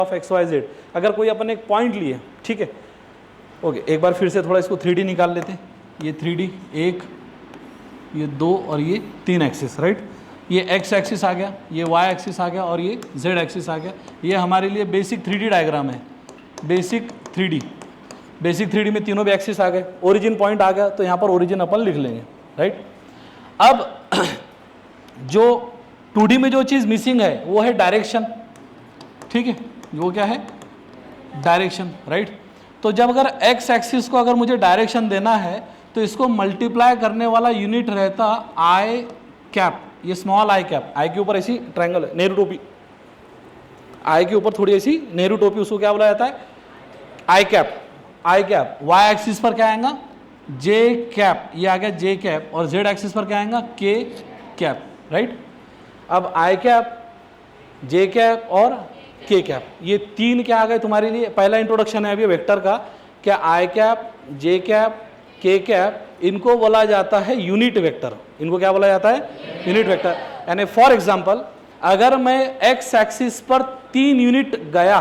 Of x Y Z, अगर कोई अपन एक पॉइंट लिए, ठीक है, ओके, एक बार फिर से थोड़ा इसको 3D निकाल लेते हैं। ये 3D, 1, ये 2 और ये 3 एक्सिस, राइट। ये एक्स एक्सिस आ गया, ये वाई एक्सिस आ गया और ये जेड एक्सिस आ गया। ये हमारे लिए बेसिक 3D डायग्राम है, बेसिक 3D में तीनों भी एक्सिस आ गए। ओरिजिन पॉइंट आ गया तो यहाँ पर ओरिजिन अपन लिख लेंगे, राइट। अब जो 2D में जो चीज़ मिसिंग है वो है डायरेक्शन, ठीक है, वो क्या है, डायरेक्शन, राइट। तो जब अगर एक्स एक्सिस को अगर मुझे डायरेक्शन देना है तो इसको मल्टीप्लाई करने वाला यूनिट रहता आई कैप, ये स्मॉल आई कैप, आई के ऊपर ऐसी ट्रायंगल है, नेहरू टोपी, आई के ऊपर थोड़ी ऐसी नेहरू टोपी, उसको क्या बोला जाता है, आई कैप। आई कैप वाई एक्सिस पर क्या आएगा, जे कैप, ये आ गया जे कैप, और जेड एक्सिस पर क्या आएगा, के कैप, राइट। अब आई कैप, जे कैप और के कैप, ये तीन क्या आ गए तुम्हारे लिए, पहला इंट्रोडक्शन है अभी वेक्टर का। क्या आई कैप, जे कैप, के कैप, इनको बोला जाता है यूनिट वेक्टर। इनको क्या बोला जाता है, यूनिट वेक्टर। यानी फॉर एग्जांपल अगर मैं एक्स एक्सिस पर 3 यूनिट गया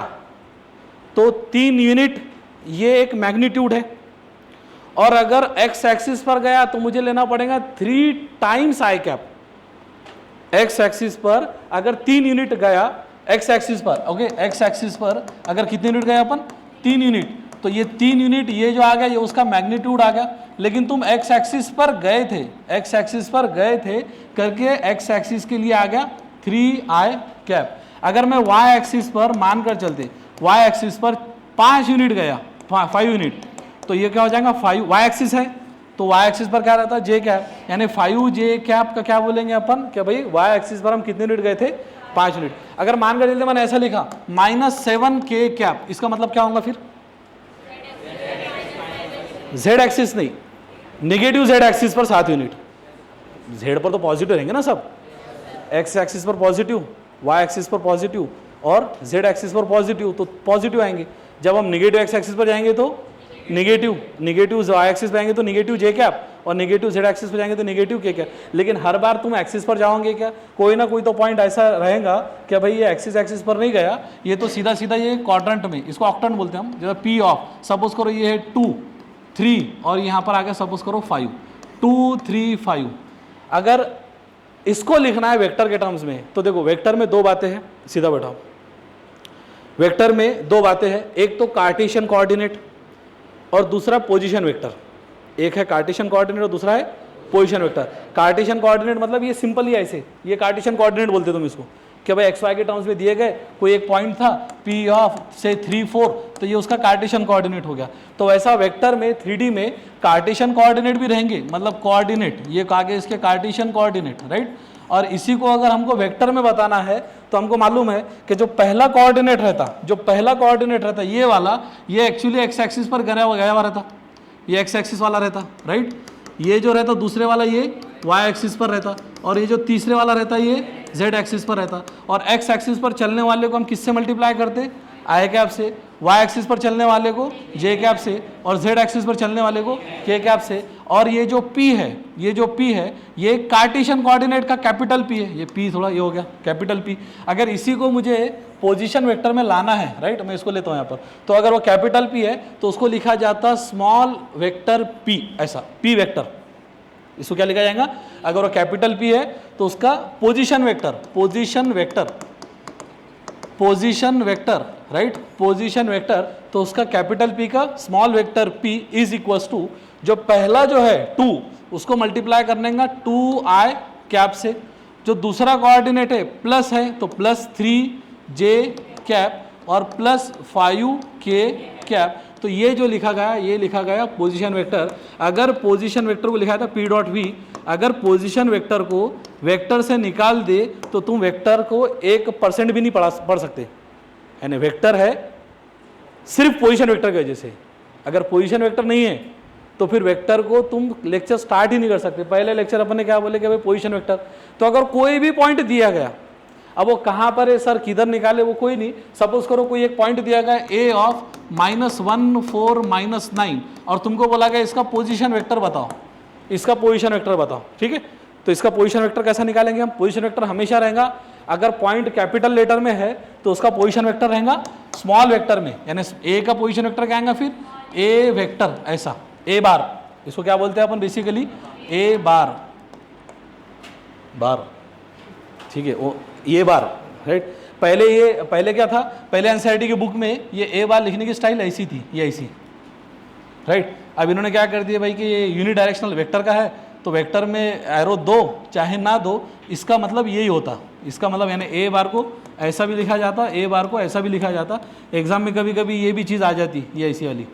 तो 3 यूनिट ये एक मैग्नीट्यूड है, और अगर एक्स एक्सिस पर गया तो मुझे लेना पड़ेगा 3 times I cap. X axis पर अगर 3 यूनिट गया, एक्स एक्सिस पर, ओके, एक्स एक्सिस पर अगर कितने यूनिट गए अपन, 3 यूनिट, तो ये 3 यूनिट ये जो आ गया ये उसका मैग्नीट्यूड आ गया। लेकिन तुम एक्स एक्सिस पर गए थे, एक्स एक्सिस पर गए थे करके एक्स एक्सिस के लिए आ गया 3 आई कैप। अगर मैं वाई एक्सिस पर मानकर चलते, वाई एक्सिस पर 5 यूनिट गया, 5 यूनिट, तो ये क्या हो जाएगा, 5, वाई एक्सिस है तो वाई एक्सिस पर क्या रहता है, जे कैप, यानी 5 जे कैप का क्या बोलेंगे अपन, क्या भाई वाई एक्सिस पर हम कितने यूनिट गए थे, 5 यूनिट। अगर मानकर चलते मैंने ऐसा लिखा -7 के कैप, इसका मतलब क्या होगा फिर, जेड एक्सिस नहीं, नेगेटिव जेड एक्सिस पर 7 यूनिट। जेड पर तो पॉजिटिव रहेंगे ना सब, एक्स एक्सिस पर पॉजिटिव, वाई एक्सिस पर पॉजिटिव और जेड एक्सिस पर पॉजिटिव, तो पॉजिटिव आएंगे। जब हम नेगेटिव एक्स एक्सिस पर जाएंगे तो नेगेटिव वाई एक्सिस पर आएंगे तो नेगेटिव जे कैप, और नेगेटिव जेड एक्सिस पर जाएंगे तो नेगेटिव के कैप। लेकिन हर बार तुम एक्सिस पर जाओगे क्या, कोई ना कोई तो पॉइंट ऐसा रहेगा कि भाई ये एक्सिस पर नहीं गया, ये तो सीधा सीधा ये क्वाड्रेंट में, इसको ऑक्टेंट बोलते हैं हम। जैसे पी ऑफ, सपोज करो ये है 2, 3 और यहाँ पर आगे सपोज करो 5, 2, 3, 5। अगर इसको लिखना है वेक्टर के टर्म्स में तो देखो वेक्टर में 2 बातें हैं, सीधा बैठाओ, वेक्टर में 2 बातें हैं, एक तो कार्टेशियन कोऑर्डिनेट और दूसरा पोजीशन वेक्टर। एक है कार्टेशियन कोऑर्डिनेट और दूसरा है पोजीशन वेक्टर। कार्टेशियन कोऑर्डिनेट मतलब ये सिंपल ही ऐसे, ये कार्टेशियन कोऑर्डिनेट बोलते तुम इसको, कि भाई एक्स वाई के टर्म्स में दिए गए कोई एक पॉइंट था पी ऑफ से 3, 4, तो ये उसका कार्टेशियन कोऑर्डिनेट हो गया। तो वैसा वेक्टर में 3D में कार्टेशियन कोऑर्डिनेट भी रहेंगे, मतलब कोऑर्डिनेट, ये आगे इसके कार्टेशियन कोऑर्डिनेट, राइट। और इसी को अगर हमको वेक्टर में बताना है तो हमको मालूम है कि जो पहला कोऑर्डिनेट रहता, ये वाला, ये एक्चुअली एक्स एक्सिस पर गया हुआ रहता, ये एक्स एक्सिस वाला रहता, राइट। ये जो रहता दूसरे वाला ये वाई एक्सिस पर रहता, और ये जो तीसरे वाला रहता ये जेड एक्सिस पर रहता। और एक्स एक्सिस पर चलने वाले को हम किससे मल्टीप्लाई करते, आई कैप से, वाई एक्सिस पर चलने वाले को जे कैप से, और जेड एक्सिस पर चलने वाले को के कैप से। और ये जो P है, ये कार्टेशियन कोऑर्डिनेट का कैपिटल P है, ये P थोड़ा ये हो गया कैपिटल P। अगर इसी को मुझे पोजीशन वेक्टर में लाना है, राइट, मैं इसको लेता हूँ यहाँ पर, तो अगर वो कैपिटल P है तो उसको लिखा जाता स्मॉल वेक्टर P, ऐसा P वेक्टर, इसको क्या लिखा जाएगा, अगर वो कैपिटल P है तो उसका position vector, right, position vector, तो उसका कैपिटल P का small vector P is equals to, जो पहला जो है 2 उसको मल्टीप्लाई करने का 2 आई कैप से, जो दूसरा कोऑर्डिनेट है प्लस है तो +3 जे कैप और +5 के कैप। तो ये जो लिखा गया, ये लिखा गया पोजीशन वेक्टर। अगर पोजीशन वेक्टर को लिखा था P.V, अगर पोजीशन वेक्टर को वेक्टर से निकाल दे तो तुम वेक्टर को 1% भी नहीं पढ़ सकते, यानी वेक्टर है सिर्फ पोजीशन वेक्टर की वजह से। अगर पोजीशन वेक्टर नहीं है तो फिर वेक्टर को तुम लेक्चर स्टार्ट ही नहीं कर सकते। पहले लेक्चर अपन ने क्या बोले कि भाई पोजीशन वेक्टर, तो अगर कोई भी पॉइंट दिया गया, अब वो कहाँ पर है सर, किधर निकाले, वो कोई नहीं, सपोज करो कोई एक पॉइंट दिया गया a ऑफ -1, 4, -9, और तुमको बोला गया इसका पोजीशन वेक्टर बताओ, ठीक है। तो इसका पोजीशन वेक्टर कैसा निकालेंगे हम, पोजीशन वेक्टर हमेशा रहेगा, अगर पॉइंट कैपिटल लेटर में है तो उसका पोजीशन वेक्टर रहेगा स्मॉल वेक्टर में, यानी ए का पोजीशन वेक्टर क्या आएगा फिर ए वेक्टर, ऐसा ए बार, इसको क्या बोलते हैं अपन बेसिकली ए बार, बार, ठीक है, वो ये बार, राइट। पहले क्या था, पहले एनसीईआरटी की बुक में ये ए बार लिखने की स्टाइल ऐसी थी, ये ऐसी, राइट। अब इन्होंने क्या कर दिया भाई कि ये यूनिडायरेक्शनल वेक्टर का है, तो वेक्टर में एरो दो चाहे ना दो, इसका मतलब यही होता, इसका मतलब यानी ए बार को ऐसा भी लिखा जाता, ए बार को ऐसा भी लिखा जाता। एग्जाम में कभी कभी ये भी चीज़ आ जाती, ये ऐसी वाली,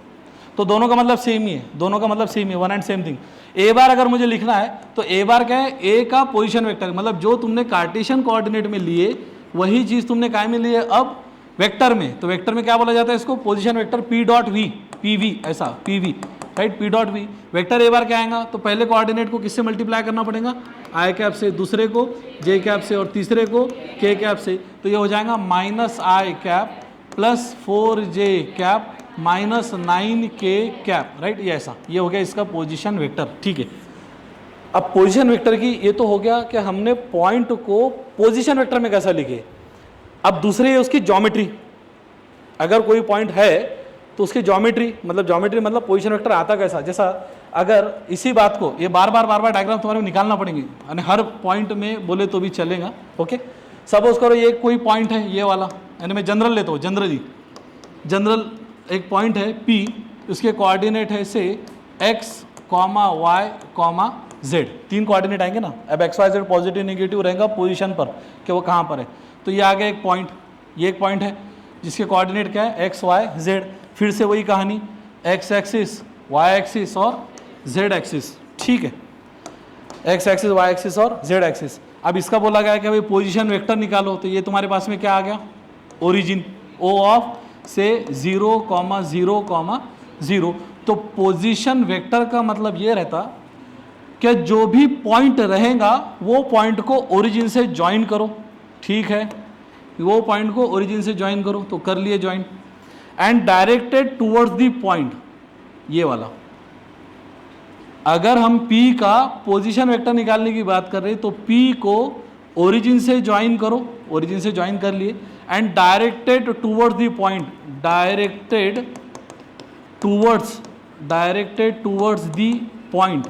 तो दोनों का मतलब सेम ही है, दोनों का मतलब सेम है, वन एंड सेम थिंग। ए बार अगर मुझे लिखना है तो ए बार क्या है, ए का पोजीशन वेक्टर, मतलब जो तुमने कार्टेशियन कोऑर्डिनेट में लिए वही चीज़ तुमने काय में लिए अब वेक्टर में, तो वेक्टर में क्या बोला जाता है इसको, position vector P dot V, P V, ऐसा P V, right, P dot V. Vector A bar क्या आएगा, तो पहले कोऑर्डिनेट को किससे मल्टीप्लाई करना पड़ेगा, आई कैप से, दूसरे को जे कैप से और तीसरे को के कैप से, तो ये हो जाएगा minus I cap plus 4j cap minus 9k cap, right, ये ऐसा, ये हो गया इसका पोजीशन वेक्टर, ठीक है। अब पोजीशन वेक्टर की ये तो हो गया कि हमने पॉइंट को पोजीशन वेक्टर में कैसा लिखे। अब दूसरी है उसकी ज्योमेट्री, अगर कोई पॉइंट है तो उसकी ज्योमेट्री मतलब पोजीशन वेक्टर आता कैसा, जैसा अगर इसी बात को ये बार बार डायग्राम तुम्हारे निकालना पड़ेंगे, यानी हर पॉइंट में बोले तो भी चलेगा, ओके। सपोज करो ये कोई पॉइंट है ये वाला, यानी मैं जनरल लेता हूँ, जनरल एक पॉइंट है P, उसके कोऑर्डिनेट है से x, y, z, 3 कोऑर्डिनेट आएंगे ना। अब x y z positive negative रहेगा पोजीशन पर कि वो कहाँ पर है, तो ये आ गया एक पॉइंट, ये एक पॉइंट है जिसके कोऑर्डिनेट क्या है x y z, फिर से वही कहानी x एक्सिस y एक्सिस और z एक्सिस, ठीक है, x एक्सिस y एक्सिस और z एक्सिस। अब इसका बोला गया कि भाई पोजीशन वेक्टर निकालो, तो ये तुम्हारे पास में क्या आ गया, ओरिजिन O ऑफ से 0, 0, 0। तो पोजीशन वेक्टर का मतलब ये रहता कि जो भी पॉइंट रहेगा वो पॉइंट को ओरिजिन से ज्वाइन करो, ठीक है, वो पॉइंट को ओरिजिन से ज्वाइन करो, तो कर लिए join, and directed towards the point, ये वाला। अगर हम P का पोजीशन वेक्टर निकालने की बात कर रहे हैं तो P को ओरिजिन से ज्वाइन करो, ओरिजिन से ज्वाइन कर लिए, and directed towards the point, directed towards the point,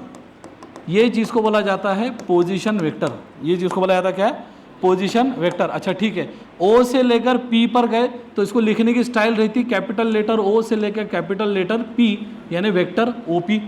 ये चीज़ को बोला जाता है पोजीशन वेक्टर, ये चीज़ को बोला जाता है क्या है, पोजीशन वेक्टर। अच्छा ठीक है, O से लेकर P पर गए तो इसको लिखने की स्टाइल रहती कैपिटल लेटर O से लेकर कैपिटल लेटर P, यानी वेक्टर OP।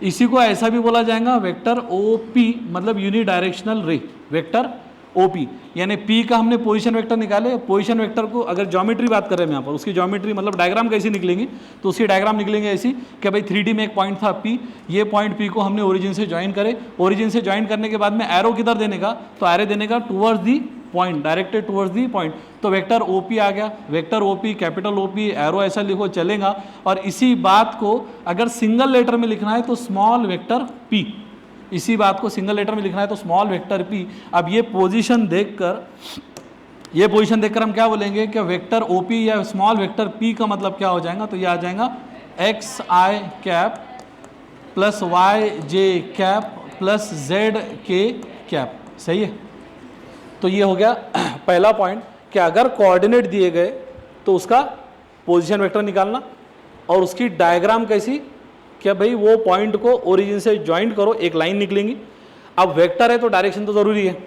इसी को ऐसा भी बोला जाएगा वेक्टर OP, मतलब यूनि डायरेक्शनल रे, वेक्टर OP, यानी P का हमने पोजीशन वेक्टर निकाले। पोजीशन वेक्टर को अगर ज्योमेट्री बात कर रहे हैं यहाँ पर, उसकी ज्योमेट्री मतलब डायग्राम कैसी निकलेंगी, तो उसकी डायग्राम निकलेंगे ऐसी कि भाई 3D में एक पॉइंट था P, ये पॉइंट P को हमने ओरिजिन से ज्वाइन करे, ओरिजिन से ज्वाइन करने के बाद में एरो किधर देने का, तो एरो देने का towards the point, directed towards the point, तो वेक्टर OP आ गया, vector OP capital OP, arrow ऐसा लिखो चलेगा। और इसी बात को अगर सिंगल लेटर में लिखना है तो स्मॉल वेक्टर P, इसी बात को सिंगल लेटर में लिखना है तो स्मॉल वेक्टर P। अब ये पोजीशन देखकर हम क्या बोलेंगे कि वेक्टर OP या स्मॉल वेक्टर P का मतलब क्या हो जाएगा, तो ये आ जाएगा XI cap plus YJ cap plus ZK cap, सही है। तो ये हो गया पहला पॉइंट कि अगर कोऑर्डिनेट दिए गए तो उसका पोजीशन वेक्टर निकालना, और उसकी डायग्राम कैसी, क्या भाई वो पॉइंट को ओरिजिन से ज्वाइंट करो, एक लाइन निकलेंगी। अब वेक्टर है तो डायरेक्शन तो ज़रूरी है,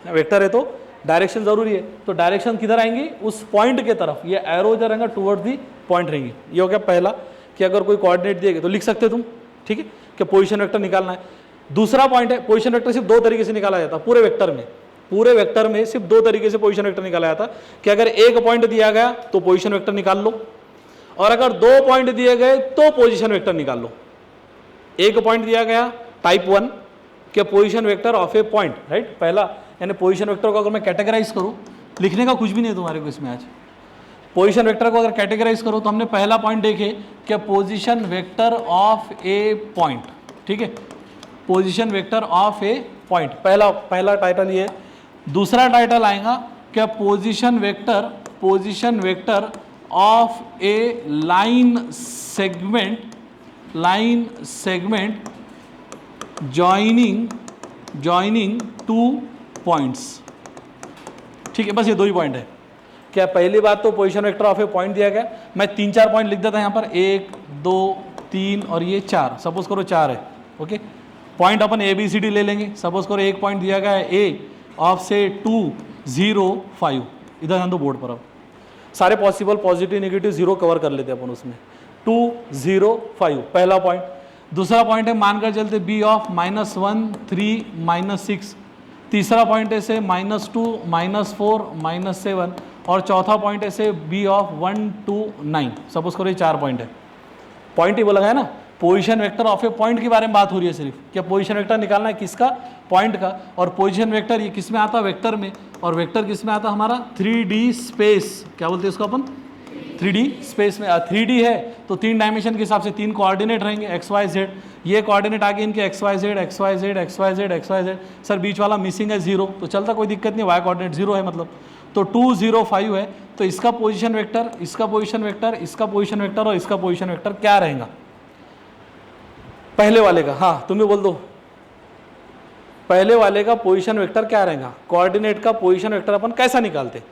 वेक्टर है तो डायरेक्शन ज़रूरी है, तो डायरेक्शन किधर आएंगी, उस पॉइंट के तरफ, ये एरो इधर रहेगा टूवर्ड्स दी पॉइंट रहेंगी। ये हो गया पहला कि अगर कोई कोऑर्डिनेट दिए गए तो लिख सकते हो तुम, ठीक है, कि पोजीशन वेक्टर निकालना है। दूसरा पॉइंट है, पोजीशन वेक्टर सिर्फ 2 तरीके से निकाला जाता है पूरे वेक्टर में सिर्फ 2 तरीके से पोजीशन वेक्टर निकाला जाता है कि अगर एक पॉइंट दिया गया तो पोजीशन वेक्टर निकाल लो, और अगर 2 पॉइंट दिए गए तो पोजीशन वेक्टर निकाल लो। एक पॉइंट दिया गया टाइप 1 के position vector of A point, right, पहला, यानी पोजीशन वेक्टर को अगर मैं कैटेगराइज करूं, लिखने का कुछ भी नहीं है तुम्हारे को इसमें आज, पोजीशन वेक्टर को अगर कैटेगराइज करो तो हमने पहला पॉइंट देखे कि position vector of A point, ठीक है, position vector of A point, पहला टाइटल ये। दूसरा टाइटल आएगा क्या, position vector of A line segment joining 2 points, ठीक है, बस ये 2 ही पॉइंट है कि क्या पहली बात तो position vector of A point दिया गया, मैं 3-4 पॉइंट लिख देता यहाँ पर, 1 2 3 और ये 4, सपोज करो 4 है। ओके, पॉइंट अपन ABCD ले लेंगे, सपोज करो एक पॉइंट दिया गया है A ऑफ से 2 0 5, इधर ध्यान दो बोर्ड पर, अब सारे possible positive negative zero cover कर लेते हैं अपन उसमें। 2 0 5 पहला पॉइंट। दूसरा पॉइंट है मानकर चलते B ऑफ -1 3 -6। तीसरा पॉइंट है से -2 -4 -7 और चौथा पॉइंट है से B ऑफ 1 2 9। सपोज करो ये 4 पॉइंट है, पॉइंट ही बोला है ना, position vector of A point के बारे में बात हो रही है सिर्फ, क्या पोजीशन वेक्टर निकालना है किसका, पॉइंट का। और पोजीशन वेक्टर ये किस में आता है, वेक्टर में, और वेक्टर किस में आता है हमारा 3D स्पेस, क्या बोलते हैं इसको अपन 3D स्पेस में। 3D है तो 3 डायमेंशन के हिसाब से 3 कोऑर्डिनेट रहेंगे x y z, ये कोऑर्डिनेट आगे इनके x y z x y z x y z x y z, sir बीच वाला मिसिंग है 0 तो चलता, कोई दिक्कत नहीं, y कोऑर्डिनेट 0 है मतलब, तो 2 0 5 है, तो इसका पोजीशन वेक्टर, इसका पोजीशन वेक्टर, इसका पोजीशन वेक्टर और इसका पोजीशन वेक्टर क्या रहेगा पहले वाले का, हाँ तुम भी बोल दो, पहले वाले का पोजीशन वेक्टर क्या रहेगा, कोऑर्डिनेट का पोजीशन वेक्टर अपन कैसा निकालते,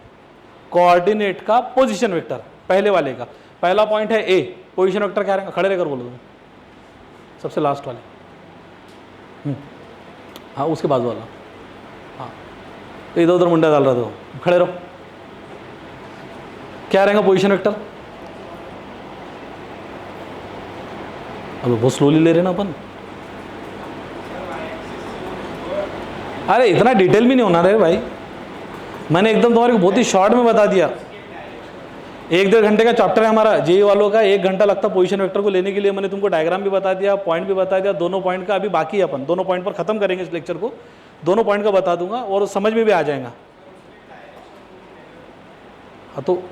कोऑर्डिनेट का पोजीशन वेक्टर पहले वाले का, पहला पॉइंट है A, पोजीशन वेक्टर क्या रहेगा, खड़े रहकर बोलो तुम, सबसे लास्ट वाले, हाँ उसके बाजू वाला, हाँ इधर उधर मुंडा डाल रहा था, खड़े रहो, क्या रहेगा पोजीशन वेक्टर, अब बहुत स्लोली ले रहे ना अपन, अरे इतना डिटेल भी नहीं होना रे भाई, मैंने एकदम तुम्हारे को बहुत ही शॉर्ट में बता दिया। 1-1.5 घंटे का चैप्टर है हमारा जेई वालों का, 1 घंटा लगता पोजीशन वेक्टर को लेने के लिए, मैंने तुमको डायग्राम भी बता दिया, पॉइंट भी बता दिया, दोनों पॉइंट का अभी बाकी है, अपन दोनों पॉइंट पर खत्म करेंगे इस लेक्चर को, दोनों पॉइंट का बता दूंगा और समझ में भी आ जाएगा। तो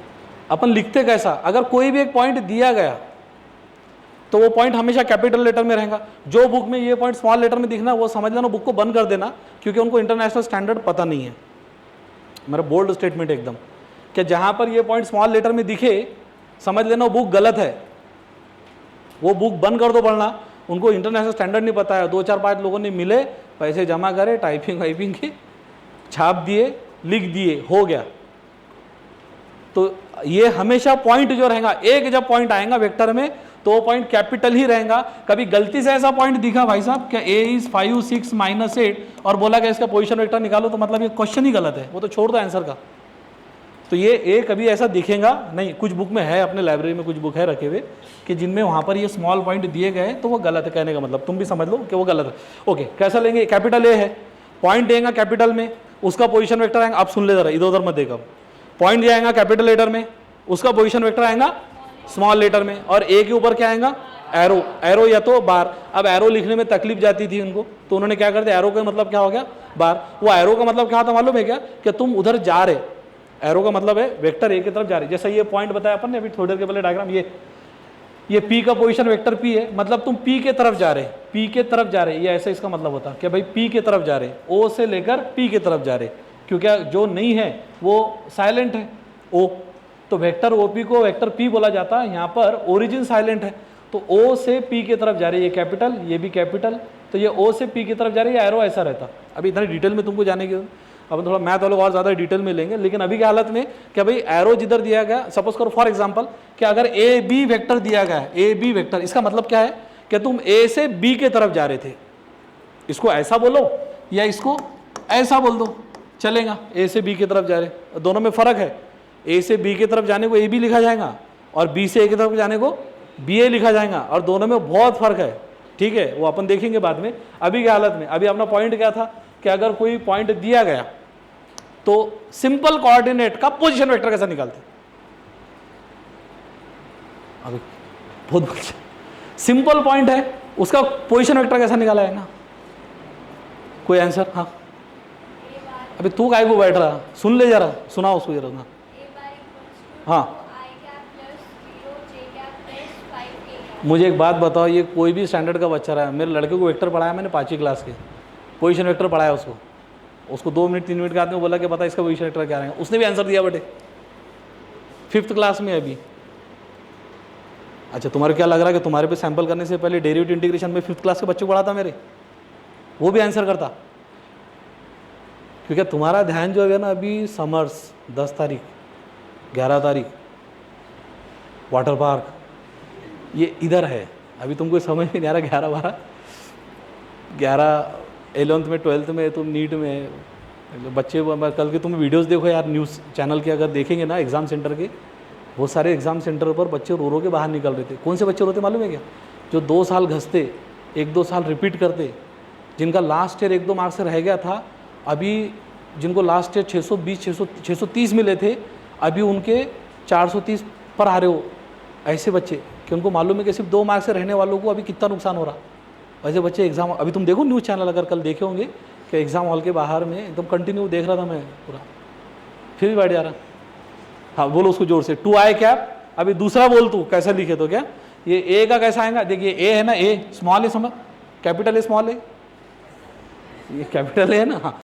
अपन लिखते कैसा, अगर कोई भी एक पॉइंट दिया गया तो वो पॉइंट हमेशा कैपिटल लेटर में रहेगा, जो बुक में ये पॉइंट स्मॉल लेटर में दिखना वो समझ लेना, बुक को बंद कर देना, क्योंकि उनको इंटरनेशनल स्टैंडर्ड पता नहीं है, मेरा बोल्ड स्टेटमेंट एकदम, कि जहां पर ये पॉइंट स्मॉल लेटर में दिखे समझ लेना वो बुक गलत है, वो बुक बंद कर दो पढ़ना, उनको इंटरनेशनल स्टैंडर्ड नहीं पता है। 2-4-5 लोगों ने मिले, पैसे जमा करे, टाइपिंग वाइपिंग की छाप दिए, लिख दिए, हो गया। तो ये हमेशा पॉइंट जो रहेगा, एक जब पॉइंट आएगा वेक्टर में तो वो पॉइंट कैपिटल ही रहेगा। कभी गलती से ऐसा पॉइंट दिखा भाई साहब क्या A इज 5 6 -8 और बोला कि इसका पोजीशन वेक्टर निकालो, तो मतलब ये क्वेश्चन ही गलत है, वो तो छोड़ दो आंसर का। तो ये A कभी ऐसा दिखेगा नहीं, कुछ बुक में है, अपने लाइब्रेरी में कुछ बुक है रखे हुए कि जिनमें वहाँ पर ये स्मॉल पॉइंट दिए गए तो वो गलत है, कहने का मतलब तुम भी समझ लो कि वो गलत है। ओके, कैसा लेंगे, कैपिटल A है, पॉइंट देगा कैपिटल में, उसका पोजीशन वेक्टर आएगा, आप सुन ले जरा, इधर उधर मत देखा, पॉइंट दिया आएगा कैपिटल लेटर में, उसका पोजीशन वेक्टर आएगा स्मॉल लेटर में, और ए के ऊपर क्या आएगा एरो, एरो या तो बार। अब एरो लिखने में तकलीफ जाती थी उनको, तो उन्होंने क्या कर दिया, एरो का मतलब क्या हो गया बार। वो एरो का मतलब क्या था मालूम है क्या, कि तुम उधर जा रहे, एरो का मतलब है वेक्टर ए की तरफ जा रहे, जैसा ये पॉइंट बताया अपन ने अभी थोड़ी देर के पहले डायग्राम, ये पी का पोजीशन वेक्टर पी है, मतलब तुम पी के तरफ जा रहे, पी के तरफ जा रहे, ये ऐसा इसका मतलब होता है कि भाई पी के तरफ जा रहे, ओ से लेकर पी के तरफ जा रहे, क्योंकि जो नहीं है वो साइलेंट है ओ, तो वेक्टर ओपी को वेक्टर पी बोला जाता है, यहाँ पर ओरिजिन साइलेंट है, तो ओ से पी की तरफ जा रही है, ये कैपिटल ये भी कैपिटल, तो ये ओ से पी की तरफ जा रही है, एरो ऐसा रहता। अभी इतना डिटेल में तुमको जाने की, अब थोड़ा मैथ वालों और ज़्यादा डिटेल में लेंगे, लेकिन अभी की हालत में क्या भाई एरो जिधर दिया गया, सपोज करो फॉर एग्जांपल कि अगर ए बी वेक्टर दिया गया है, ए बी वेक्टर, इसका मतलब क्या है कि तुम ए से बी के तरफ जा रहे थे, इसको ऐसा बोलो या इसको ऐसा बोल दो चलेगा, ए से बी की तरफ जा रहे, दोनों में फ़र्क है, ए से बी की तरफ जाने को ए बी लिखा जाएगा और बी से ए की तरफ जाने को बी ए लिखा जाएगा, और दोनों में बहुत फ़र्क है, ठीक है, वो अपन देखेंगे बाद में। अभी की हालत में अभी अपना पॉइंट क्या था कि अगर कोई पॉइंट दिया गया तो सिंपल कोऑर्डिनेट का पोजीशन वेक्टर कैसा निकालते, अभी बहुत सिंपल पॉइंट है, उसका पोजीशन वेक्टर कैसा निकाला है ना, कोई आंसर। हाँ अभी तू काय को बैठ रहा, सुन ले जरा, सुनाओ उसको जरा ना। हाँ मुझे एक बात बताओ, ये कोई भी स्टैंडर्ड का बच्चा रहा है, मेरे लड़के को वेक्टर पढ़ाया मैंने 5वीं क्लास के, पोजीशन वेक्टर पढ़ाया उसको 2 मिनट 3 मिनट के आदमी बोला कि पता इसका पोजीशन वेक्टर क्या रहेगा, उसने भी आंसर दिया बेटे 5th क्लास में अभी। अच्छा तुम्हारे क्या लग रहा है कि तुम्हारे पे सैंपल करने से पहले डेरिवेटिव इंटीग्रेशन में 5th क्लास के बच्चे को पढ़ाता मेरे, वो भी आंसर करता, क्योंकि तुम्हारा ध्यान जो है ना अभी समर्स 10 तारीख 11 तारीख वाटर पार्क, ये इधर है। अभी तुमको समझ में नहीं आ रहा 11 11 में 12th में तुम नीट में बच्चे, कल के तुम वीडियोस देखो यार, न्यूज़ चैनल के अगर देखेंगे ना एग्ज़ाम सेंटर के, बहुत सारे एग्ज़ाम सेंटर पर बच्चे रो रो के बाहर निकल रहे थे। कौन से बच्चे रोते मालूम है क्या? जो 2 साल घसते, 1-2 साल रिपीट करते, जिनका लास्ट ईयर 1-2 मार्क्स से रह गया था, अभी जिनको लास्ट ईयर 630 मिले थे, अभी उनके 430 पर आ रहे हो। ऐसे बच्चे कि उनको मालूम है कि सिर्फ 2 मार्क्स से रहने वालों को अभी कितना नुकसान हो रहा। वैसे बच्चे एग्ज़ाम, अभी तुम देखो न्यूज़ चैनल अगर कल देखे होंगे कि एग्ज़ाम हॉल के बाहर में एकदम कंटिन्यू देख रहा था मैं पूरा, फिर भी बैठ जा रहा। हाँ बोलो उसको जोर से, 2 आए क्या? अभी दूसरा बोल तू कैसा लिखे तो क्या, ये ए का कैसा आएगा? देखिए ए है ना, ए स्मॉल ए, समझ, कैपिटल ए स्मॉल ए, ये कैपिटल ए है ना। हाँ